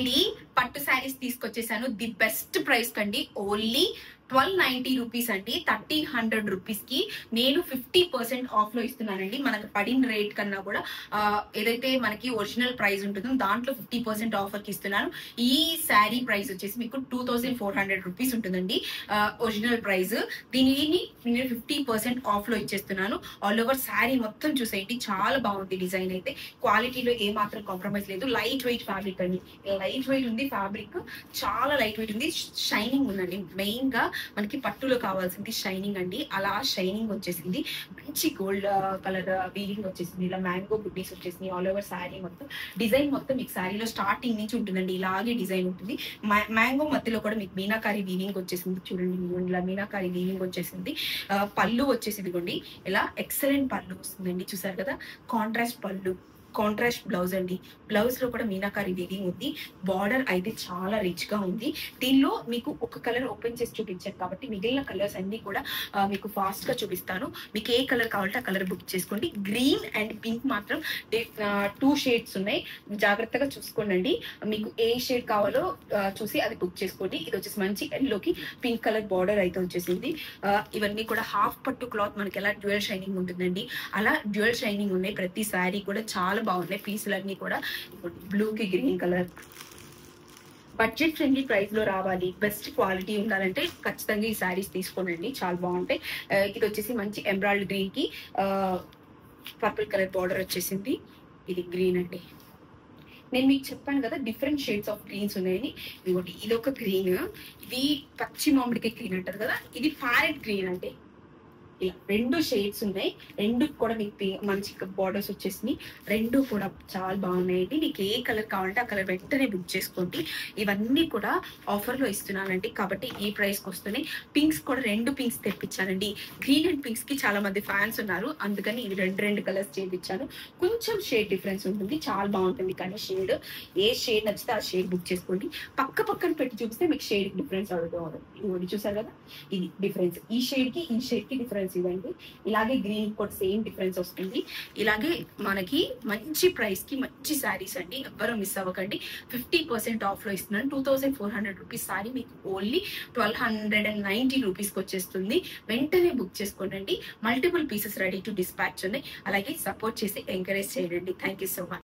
ఇది పట్టు saris తీసుకొచ్చేసాను the best price కండి. ఓన్లీ 1290 రూపీస్ అండి. 1300 రూపీస్ కి నేను 50% ఆఫ్ లో ఇస్తున్నానండి. మనకు పడిన రేట్ కన్నా కూడా ఏదైతే మనకి ఒరిజినల్ ప్రైస్ ఉంటుందో దాంట్లో 50% ఆఫర్ కి ఇస్తున్నాను. ఈ శారీ ప్రైస్ వచ్చేసి మీకు 2400 రూపీస్ ఉంటుందండి ఒరిజినల్ ప్రైస్. దీనిని నేను 50% ఆఫ్ లో ఇచ్చేస్తున్నాను. ఆల్ ఓవర్ శారీ మొత్తం చూసేయండి, చాలా బాగుంది. డిజైన్ అయితే క్వాలిటీలో ఏ మాత్రం కాంప్రమైజ్ లేదు. లైట్ వెయిట్ ఫ్యాబ్రిక్ అండి, లైట్ వెయిట్ ఉంది ఫ్యాబ్రిక్, చాలా లైట్ వెయిట్ ఉంది. షైనింగ్ ఉందండి. మెయిన్ గా మనకి పట్టులో కావాల్సింది షైనింగ్ అండి. అలా షైనింగ్ వచ్చేసింది. మంచి గోల్డ్ కలర్ వీవింగ్ వచ్చేసింది. ఇలా మ్యాంగో బుడ్డీస్ వచ్చేసింది ఆల్ ఓవర్ శారీ మొత్తం. డిజైన్ మొత్తం మీకు శారీలో స్టార్టింగ్ నుంచి ఉంటుందండి, ఇలాగే డిజైన్ ఉంటుంది. మ్యాంగో మధ్యలో కూడా మీకు మీనాకారి వీవింగ్ వచ్చేసింది. చూడండి, ఇలా మీనాకారి వీవింగ్ వచ్చేసింది. పళ్ళు వచ్చేసింది కొండి, ఇలా ఎక్సలెంట్ పళ్ళు వస్తుందండి. చూసారు కదా, కాంట్రాస్ట్ పళ్ళు, కాంట్రాస్ట్ బ్లౌజ్ అండి. బ్లౌజ్ లో కూడా మీనాకారి వీవింగ్ ఉంది. బార్డర్ అయితే చాలా రిచ్ గా ఉంది. దీనిలో మీకు ఒక కలర్ ఓపెన్ చేసి చూపించాను కాబట్టి మిగిలిన కలర్స్ అన్ని కూడా మీకు ఫాస్ట్ గా చూపిస్తాను. మీకు ఏ కలర్ కావాలంటే ఆ కలర్ బుక్ చేసుకోండి. గ్రీన్ అండ్ పింక్ మాత్రం 2 షేడ్స్ ఉన్నాయి, జాగ్రత్తగా చూసుకోండి. మీకు ఏ షేడ్ కావాలో చూసి అది బుక్ చేసుకోండి. ఇది వచ్చేసి మంచి ఎల్లోకి పింక్ కలర్ బార్డర్ అయితే వచ్చేసింది. ఇవన్నీ కూడా హాఫ్ పట్టు క్లాత్, మనకి ఎలా డ్యూయల్ షైనింగ్ ఉంటుందండి అలా డ్యూయల్ షైనింగ్ ఉన్నాయి. ప్రతి శారీ కూడా చాలా బాగున్నాయి. పీసులన్నీ కూడా బ్లూ కి green colour. Budget friendly price లో రావాలి, బెస్ట్ క్వాలిటీ ఉండాలంటే ఖచ్చితంగా ఈ శారీస్ తీసుకోండి, చాలా బాగుంటాయి. ఇది వచ్చేసి మంచి ఎమరాల్డ్ గ్రీన్ కి పర్పుల్ కలర్ బార్డర్ వచ్చేసింది. ఇది గ్రీన్ అండి. నేను మీకు చెప్పాను కదా డిఫరెంట్ షేడ్స్ ఆఫ్ గ్రీన్స్ ఉన్నాయని. ఇదిగోటి, ఇది ఒక గ్రీన్, ఇది పచ్చి మామిడికాయ గ్రీన్ అంటారు కదా, ఇది ప్యారెట్ గ్రీన్ అంటే. ఇలా 2 షేడ్స్ ఉన్నాయి. 2 కూడా మీకు మంచి బార్డర్స్ వచ్చేసినాయి. 2 కూడా చాలా బాగున్నాయండి. మీకు ఏ కలర్ కావాలంటే ఆ కలర్ వెంటనే బుక్ చేసుకోండి. ఇవన్నీ కూడా ఆఫర్ లో ఇస్తున్నానండి కాబట్టి ఈ ప్రైస్ కి వస్తున్నాయి. పింక్స్ కూడా 2 పింక్స్ తెప్పించానండి. గ్రీన్ అండ్ పింక్స్ కి చాలా మంది ఫ్యాన్స్ ఉన్నారు, అందుకని ఇవి 2 కలర్స్ చేయించాను. కొంచెం షేడ్ డిఫరెన్స్ ఉంటుంది, చాలా బాగుంటుంది. కానీ షేడ్, ఏ షేడ్ నచ్చితే ఆ షేడ్ బుక్ చేసుకోండి. పక్కన పెట్టి చూపిస్తే మీకు షేడ్ డిఫరెన్స్ అవుతుంది. ఇవి చూసారు కదా, ఇది డిఫరెన్స్. ఈ షేడ్ కి ఈ షేడ్ కి డిఫరెన్స్ ఇవ్వండి. ఇలాగే గ్రీన్ కూడా సేమ్ డిఫరెన్స్ వస్తుంది. ఇలాగే మనకి మంచి ప్రైస్ కి మంచి శారీస్ అండి, ఎవ్వరూ మిస్ అవ్వకండి. 50% ఆఫ్ లో ఇస్తున్నాను. 2400 రూపీస్ శారీ మీకు ఓన్లీ 1290 రూపీస్ కి వచ్చేస్తుంది. వెంటనే బుక్ చేసుకోండి. Multiple pieces ready to dispatch ఉన్నాయి. అలాగే సపోర్ట్ చేసి ఎంకరేజ్ చేయండి. Thank you so much.